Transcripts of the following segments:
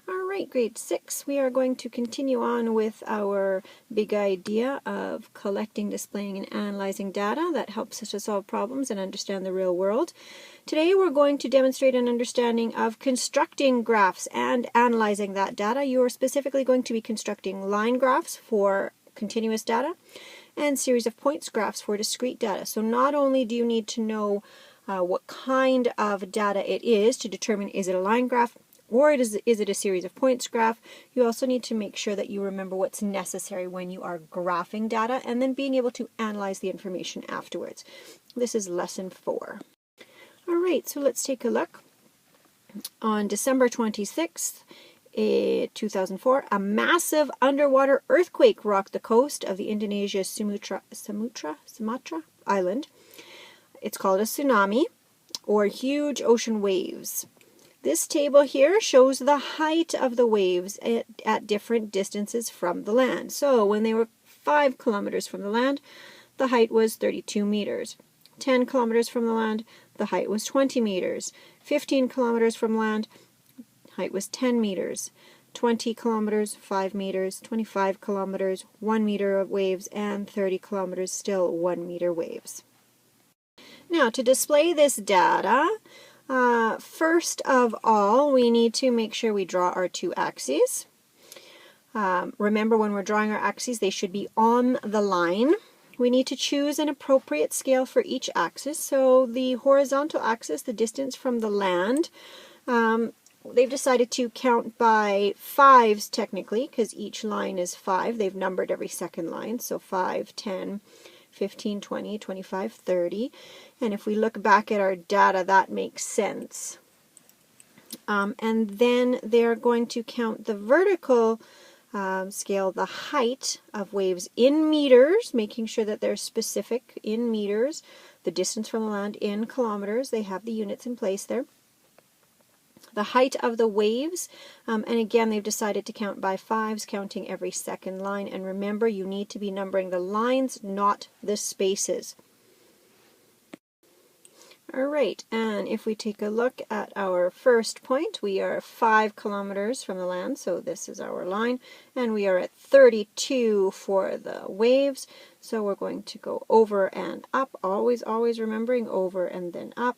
All right, grade 6, we are going to continue on with our big idea of collecting, displaying, and analyzing data that helps us to solve problems and understand the real world. Today we're going to demonstrate an understanding of constructing graphs and analyzing that data. You are specifically going to be constructing line graphs for continuous data and series of points graphs for discrete data. So not only do you need to know what kind of data it is to determine is it a line graph, or is it a series of points graph, you also need to make sure that you remember what's necessary when you are graphing data and then being able to analyze the information afterwards. This is lesson 4. All right, so let's take a look. On December 26th, 2004, a massive underwater earthquake rocked the coast of the Indonesia Sumatra island. It's called a tsunami, or huge ocean waves. This table here shows the height of the waves at different distances from the land. So when they were 5 kilometers from the land, the height was 32 meters. 10 kilometers from the land, the height was 20 meters. 15 kilometers from land, height was 10 meters. 20 kilometers, 5 meters. 25 kilometers, 1 meter of waves. And 30 kilometers, still 1 meter waves. Now, to display this data, first of all, we need to make sure we draw our two axes. Remember, when we're drawing our axes, they should be on the line. We need to choose an appropriate scale for each axis. So the horizontal axis, the distance from the land, they've decided to count by 5s technically, because each line is 5. They've numbered every second line, so 5, 10, 15, 20, 25, 30. And if we look back at our data, that makes sense. And then they're going to count the vertical scale, the height of waves in meters, making sure that they're specific in meters, the distance from the land in kilometers. They have the units in place there. The height of the waves, and again they've decided to count by 5s, counting every second line. And remember, you need to be numbering the lines, not the spaces. Alright, and if we take a look at our first point, we are 5 kilometers from the land, so this is our line, and we are at 32 for the waves, so we're going to go over and up, always remembering over and then up.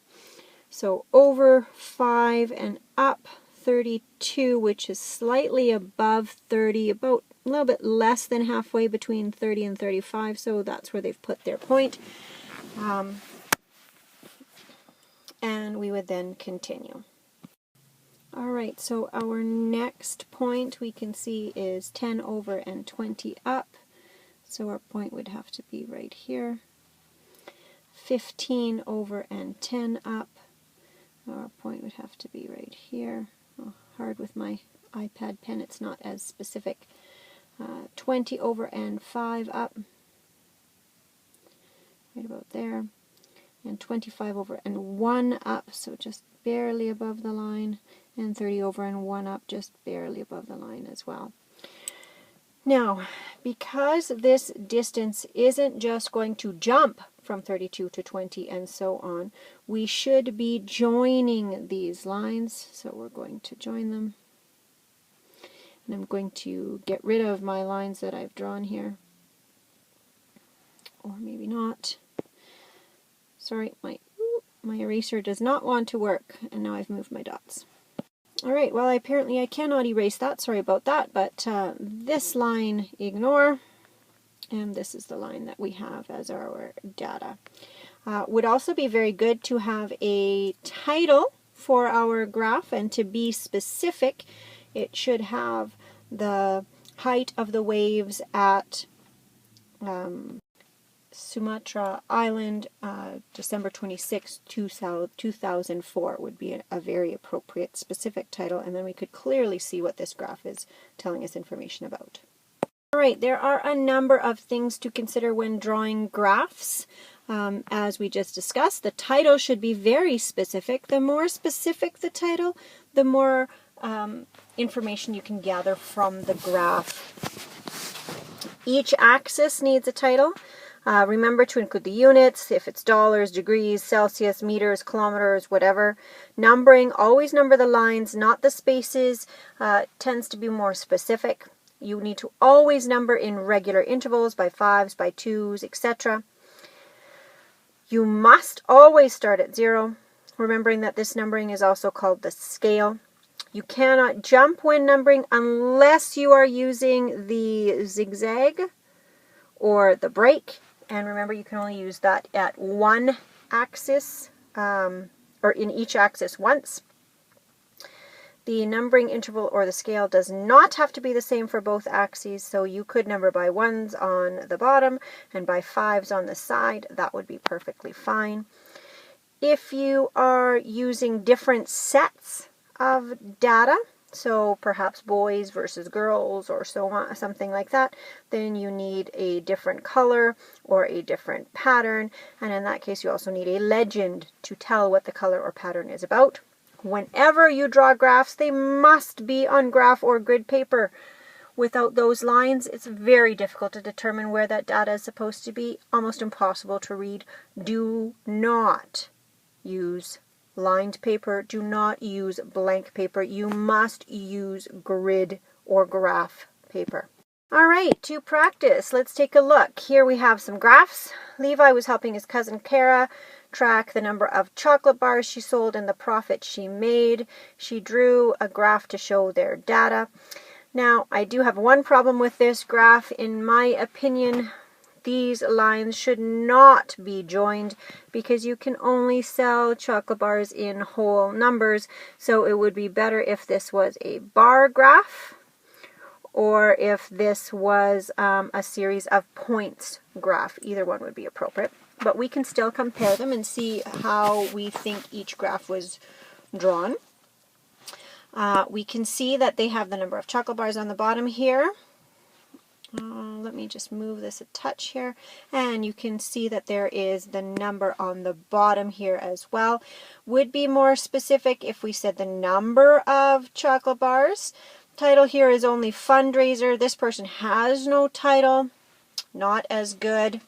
So over 5 and up 32, which is slightly above 30, about a little bit less than halfway between 30 and 35, so that's where they've put their point. And we would then continue. Alright, so our next point we can see is 10 over and 20 up, so our point would have to be right here. 15 over and 10 up. Our point would have to be right here. Oh, hard with my iPad pen, it's not as specific. 20 over and 5 up. Right about there. And 25 over and 1 up, so just barely above the line. And 30 over and 1 up, just barely above the line as well. Now, because this distance isn't just going to jump from 32 to 20 and so on, we should be joining these lines. So we're going to join them. And I'm going to get rid of my lines that I've drawn here. Or maybe not. Sorry, my eraser does not want to work, and now I've moved my dots. Alright, well apparently I cannot erase that, sorry about that, but this line ignore, and this is the line that we have as our data. Would also be very good to have a title for our graph, and to be specific, it should have the height of the waves at Sumatra Island, December 26, 2004 would be a very appropriate specific title, and then we could clearly see what this graph is telling us information about. Alright, there are a number of things to consider when drawing graphs. As we just discussed, the title should be very specific. The more specific the title, the more information you can gather from the graph. Each axis needs a title. Remember to include the units, if it's dollars, degrees, Celsius, meters, kilometers, whatever. Numbering, always number the lines, not the spaces. Tends to be more specific. You need to always number in regular intervals, by 5s, by 2s, etc. You must always start at 0, remembering that this numbering is also called the scale. You cannot jump when numbering unless you are using the zigzag or the break. And remember, you can only use that at one axis, or in each axis once. The numbering interval or the scale does not have to be the same for both axes, so you could number by 1s on the bottom and by 5s on the side. That would be perfectly fine. If you are using different sets of data, so perhaps boys versus girls or so on, something like that, then you need a different color or a different pattern, and in that case you also need a legend to tell what the color or pattern is about. Whenever you draw graphs, they must be on graph or grid paper. Without those lines, it's very difficult to determine where that data is supposed to be, almost impossible to read. Do not use lined paper. Do not use blank paper. You must use grid or graph paper. All right, to practice, let's take a look. Here we have some graphs. Levi was helping his cousin Kara track the number of chocolate bars she sold and the profit she made. She drew a graph to show their data. Now, I do have one problem with this graph. In my opinion, these lines should not be joined because you can only sell chocolate bars in whole numbers. So it would be better if this was a bar graph or if this was a series of points graph. Either one would be appropriate. But we can still compare them and see how we think each graph was drawn. We can see that they have the number of chocolate bars on the bottom here. Let me just move this a touch here, and you can see that there is the number on the bottom here as well. Would be more specific if we said the number of chocolate bars. Title here is only fundraiser. This person has no title. Not as good.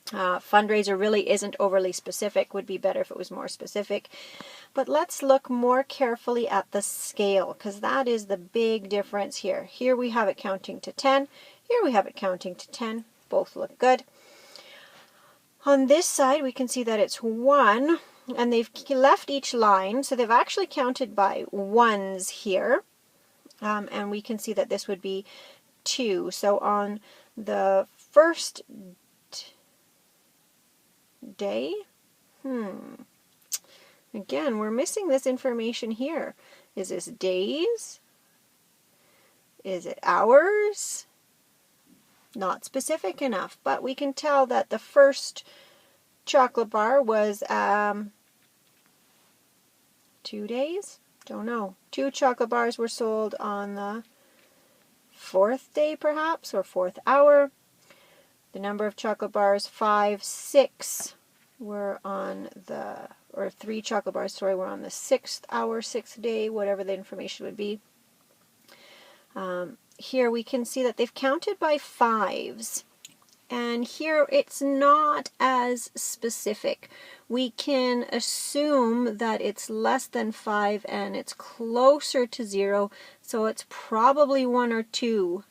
Fundraiser really isn't overly specific. Would be better if it was more specific. But let's look more carefully at the scale, because that is the big difference here. Here we have it counting to 10. Here we have it counting to 10. Both look good. On this side, we can see that it's 1, and they've left each line, so they've actually counted by 1s here. And we can see that this would be 2. So on the first day, again, we're missing this information here. Is this days? Is it hours? Not specific enough, but we can tell that the first chocolate bar was 2 days? Don't know. 2 chocolate bars were sold on the 4th day, perhaps, or 4th hour. The number of chocolate bars, 5, 6 were on the, or 3 chocolate bars, sorry, were on the 6th hour, 6th day, whatever the information would be. Here we can see that they've counted by 5s. And here it's not as specific. We can assume that it's less than 5 and it's closer to 0, so it's probably 1 or 2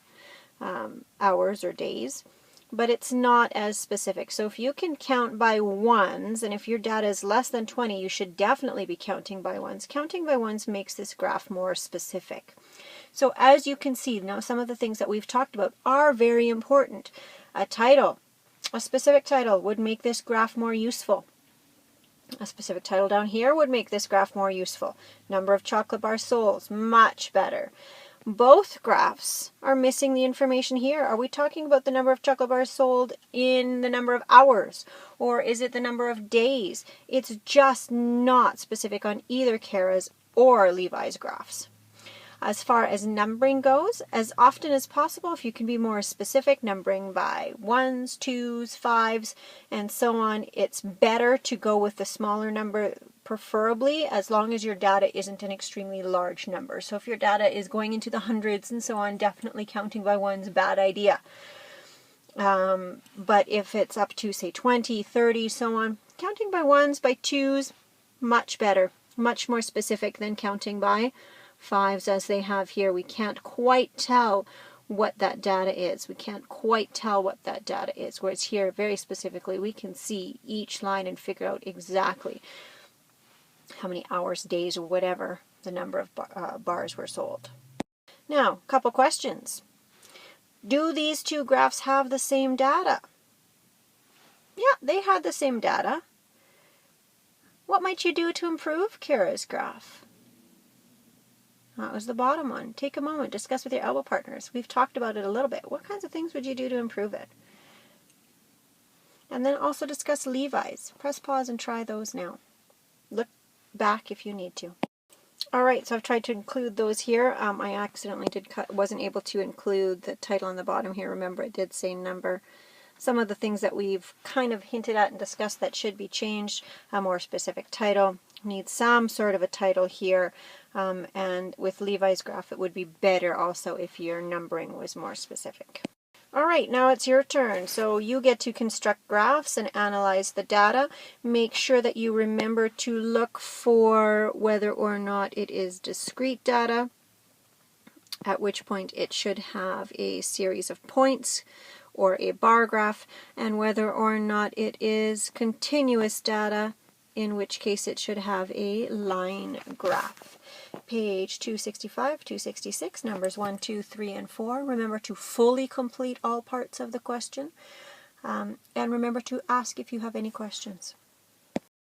hours or days. But it's not as specific. So if you can count by 1s, and if your data is less than 20, you should definitely be counting by 1s. Counting by 1s makes this graph more specific. So as you can see, now some of the things that we've talked about are very important. A title, a specific title would make this graph more useful. A specific title down here would make this graph more useful. Number of chocolate bars sold, much better. Both graphs are missing the information here. Are we talking about the number of chocolate bars sold in the number of hours? Or is it the number of days? It's just not specific on either Kara's or Levi's graphs. As far as numbering goes, as often as possible, if you can be more specific, numbering by 1s, 2s, 5s, and so on, it's better to go with the smaller number, preferably as long as your data isn't an extremely large number. So if your data is going into the hundreds and so on, definitely counting by 1s, bad idea. But if it's up to, say, 20, 30, so on, counting by ones, by twos, much better, much more specific than counting by fives as they have here. We can't quite tell what that data is. We can't quite tell what that data is. Whereas here, very specifically, we can see each line and figure out exactly how many hours, days, or whatever the number of bars were sold. Now, a couple questions. Do these two graphs have the same data? Yeah, they had the same data. What might you do to improve Kara's graph? That was the bottom one. Take a moment, discuss with your elbow partners. We've talked about it a little bit. What kinds of things would you do to improve it? And then also discuss Levi's. Press pause and try those now. Look back if you need to. Alright, so I've tried to include those here. I accidentally wasn't able to include the title on the bottom here. Remember, it did say number. Some of the things that we've kind of hinted at and discussed that should be changed. A more specific title. Need some sort of a title here. And with Levi's graph, it would be better also if your numbering was more specific. Alright, now it's your turn. So you get to construct graphs and analyze the data. Make sure that you remember to look for whether or not it is discrete data, at which point it should have a series of points or a bar graph, and whether or not it is continuous data, in which case it should have a line graph. Page 265, 266, numbers 1, 2, 3, and 4. Remember to fully complete all parts of the question. And remember to ask if you have any questions.